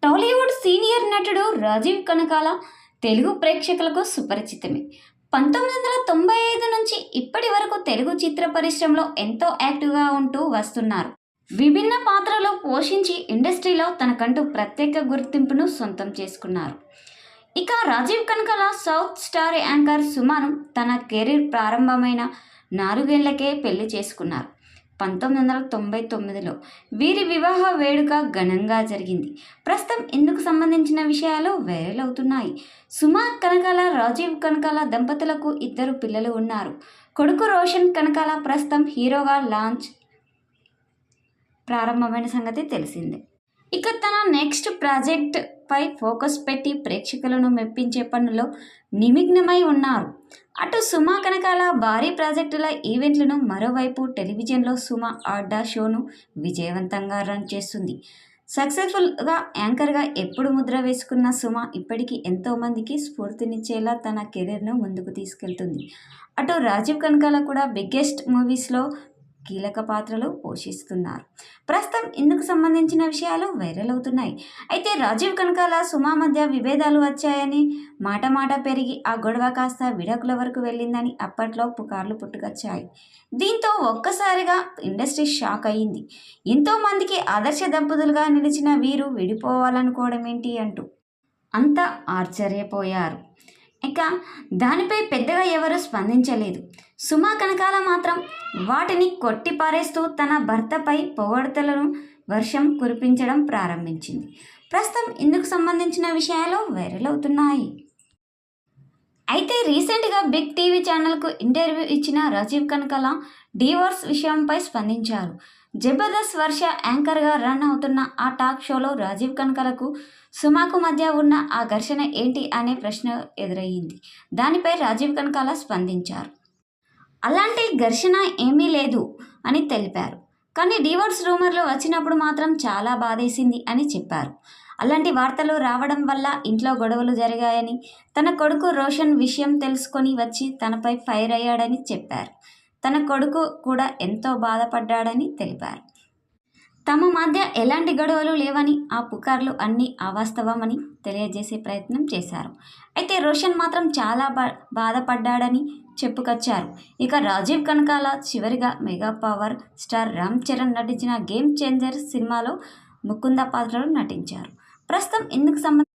Tollywood senior నటుడు రాజీవ్ కనకాల తెలుగు ప్రేక్షకులకు సుపరిచితమే. 1995 నుంచి ఇప్పటి వరకు తెలుగు చిత్ర పరిశ్రమలో ఎంతో యాక్టివ్గా ఉంటూ వస్తున్నారు. విభిన్న పాత్రలు పోషించి ఇండస్ట్రీలో తనకంటూ ప్రత్యేక గుర్తింపును సొంతం చేసుకున్నారు. ఇక Rajeev Kanakala south star anchor సుమను తన కెరీర్ ప్రారంభమైన 4 ఏళ్లకే పెళ్లి చేసుకున్నారు. 1999లో వీరి వివాహ వేడుక ఘనంగా జరిగింది. ప్రస్తుతం ఇందుకు సంబంధించిన విషయాలు వైరల్ అవుతున్నాయి. సుమ కనకాల, రాజీవ్ కనకాల దంపతులకు 2 పిల్లలు ఉన్నారు. కొడుకు రోషన్ కనకాల ప్రస్తుతం హీరోగా లాంచ్ ప్రారంభమైన సంగతి తెలిసిందే. ఇక తన నెక్స్ట్ ప్రాజెక్ట్ పై ఫోకస్ పెట్టి ప్రేక్షకులను మెప్పించే పనుల్లో నిమగ్నమై ఉన్నారు. అటు సుమ కనకాల భారీ ప్రాజెక్టుల ఈవెంట్లను, మరోవైపు టెలివిజన్లో సుమ అడ్డా షోను విజయవంతంగా రన్ చేస్తుంది. సక్సెస్ఫుల్గా యాంకర్గా ఎప్పుడు ముద్ర వేసుకున్న సుమ ఇప్పటికీ ఎంతోమందికి స్ఫూర్తినిచ్చేలా తన కెరీర్ను ముందుకు తీసుకెళ్తుంది. అటు రాజీవ్ కనకాల కూడా బిగ్గెస్ట్ మూవీస్లో కీలక పాత్రలు పోషిస్తున్నారు. ప్రస్తుతం ఇందుకు సంబంధించిన విషయాలు వైరల్ అవుతున్నాయి. అయితే రాజీవ్ కనకాల, సుమ మధ్య విభేదాలు వచ్చాయని, మాట పెరిగి ఆ గొడవ కాస్త విడాకుల వరకు వెళ్ళిందని అప్పట్లో పుకార్లు పుట్టుకొచ్చాయి. దీంతో ఒక్కసారిగా ఇండస్ట్రీ షాక్ అయ్యింది. ఎంతోమందికి ఆదర్శ దంపతులుగా నిలిచిన వీరు విడిపోవాలనుకోవడం ఏంటి అంటూ అంతా ఆశ్చర్యపోయారు. ఇక దానిపై పెద్దగా ఎవరూ స్పందించలేదు. సుమ కనకాల మాత్రం వాటిని కొట్టిపారేస్తూ తన భర్తపై పొగడ్తలను వర్షం కురిపించడం ప్రారంభించింది. ప్రస్తుతం ఇందుకు సంబంధించిన విషయాలు వైరల్ అవుతున్నాయి. అయితే రీసెంట్గా బిగ్ టీవీ ఛానల్కు ఇంటర్వ్యూ ఇచ్చిన రాజీవ్ కనకాల డివోర్స్ విషయంపై స్పందించారు. జబర్దస్త్ వర్ష యాంకర్గా రన్ అవుతున్న ఆ టాక్ షోలో రాజీవ్ కనకాలకు, సుమకు మధ్య ఉన్న ఆ ఘర్షణ ఏంటి అనే ప్రశ్న ఎదురయ్యింది. దానిపై రాజీవ్ కనకాల స్పందించారు. అలాంటి ఘర్షణ ఏమీ లేదు అని తెలిపారు. కానీ డివోర్స్ రూమర్లు వచ్చినప్పుడు మాత్రం చాలా బాధేసింది అని చెప్పారు. అలాంటి వార్తలు రావడం వల్ల ఇంట్లో గొడవలు జరిగాయని, తన కొడుకు రోషన్ విషయం తెలుసుకొని వచ్చి తనపై ఫైర్ అయ్యాడని చెప్పారు. తన కొడుకు కూడా ఎంతో బాధపడ్డాడని తెలిపారు. తమ మధ్య ఎలాంటి గొడవలు లేవని, ఆ పుకార్లు అన్నీ అవాస్తవమని తెలియజేసే ప్రయత్నం చేశారు. అయితే రోషన్ మాత్రం చాలా బాధపడ్డాడని చెప్పుకొచ్చారు. ఇక రాజీవ్ కనకాల చివరిగా mega power star Ram Charan నటించిన గేమ్ చేంజర్ సినిమాలో ముకుంద పాత్రలో నటించారు. ప్రస్తుతం ఇందుకు సంబంధించి